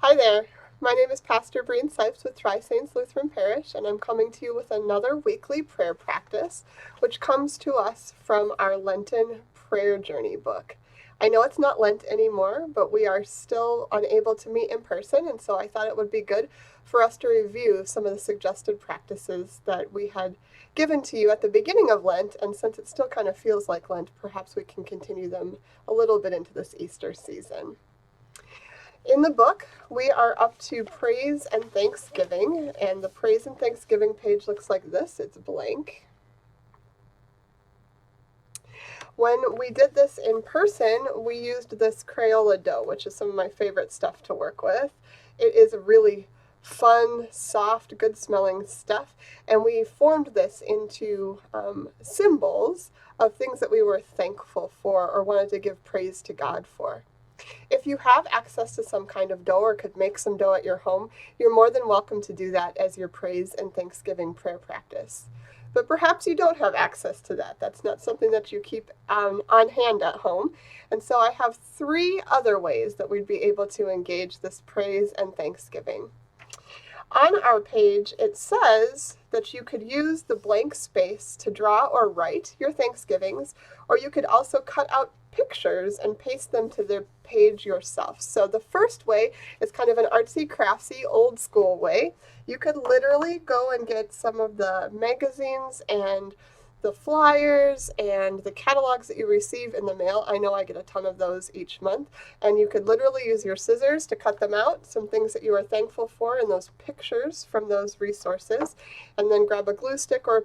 Hi there. My name is Pastor Breen with Tri Saints Lutheran Parish, and I'm coming to you with another weekly prayer practice, which comes to us from our Lenten prayer journey book. I know it's not Lent anymore, but we are still unable to meet in person, and so I thought it would be good for us to review some of the suggested practices that we had given to you at the beginning of Lent, and since it still kind of feels like Lent, perhaps we can continue them a little bit into this Easter season. In the book, we are up to Praise and Thanksgiving, and the Praise and Thanksgiving page looks like this. It's blank. When we did this in person, we used this Crayola dough, which is some of my favorite stuff to work with. It is a really fun, soft, good-smelling stuff, and we formed this into symbols of things that we were thankful for or wanted to give praise to God for. If you have access to some kind of dough or could make some dough at your home, you're more than welcome to do that as your praise and thanksgiving prayer practice. But perhaps you don't have access to that. That's not something that you keep on hand at home. And so I have 3 other ways that we'd be able to engage this praise and thanksgiving. On our page, it says that you could use the blank space to draw or write your Thanksgivings, or you could also cut out pictures and paste them to the page yourself. So the first way is kind of an artsy craftsy old school way. You could literally go and get some of the magazines and the flyers and the catalogs that you receive in the mail. I know I get a ton of those each month, and you could literally use your scissors to cut them out, some things that you are thankful for in those pictures from those resources, and then grab a glue stick or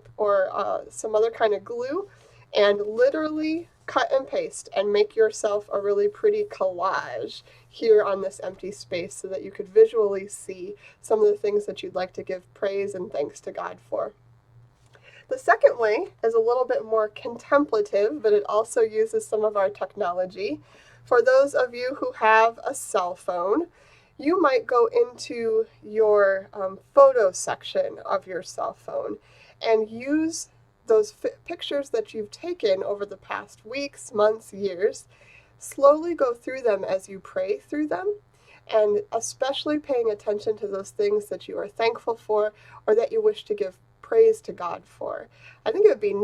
some other kind of glue and literally cut and paste and make yourself a really pretty collage here on this empty space so that you could visually see some of the things that you'd like to give praise and thanks to God for. The second way is a little bit more contemplative, but it also uses some of our technology. For those of you who have a cell phone, you might go into your photo section of your cell phone and use those pictures that you've taken over the past weeks, months, years, slowly go through them as you pray through them, and especially paying attention to those things that you are thankful for or that you wish to give praise to God for. I think it would be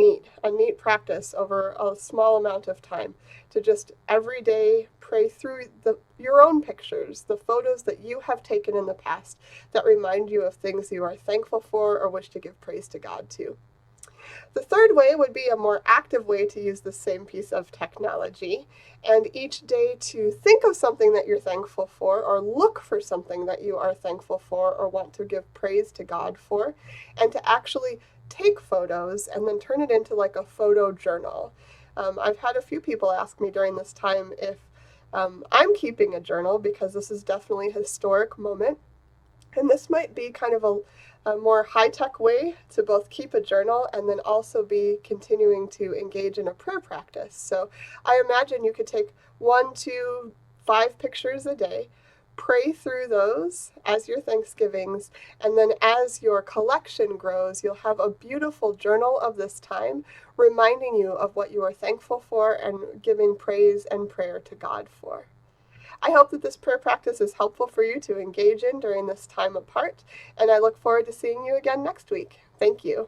a neat practice over a small amount of time to just every day pray through your own pictures, the photos that you have taken in the past that remind you of things you are thankful for or wish to give praise to God to. The third way would be a more active way to use the same piece of technology, and each day to think of something that you're thankful for, or look for something that you are thankful for or want to give praise to God for, and to actually take photos and then turn it into like a photo journal. I've had a few people ask me during this time if I'm keeping a journal, because this is definitely a historic moment. And this might be kind of a more high-tech way to both keep a journal and then also be continuing to engage in a prayer practice. So I imagine you could take 1, 2, 5 pictures a day, pray through those as your Thanksgivings, and then as your collection grows, you'll have a beautiful journal of this time, reminding you of what you are thankful for and giving praise and prayer to God for. I hope that this prayer practice is helpful for you to engage in during this time apart, and I look forward to seeing you again next week. Thank you.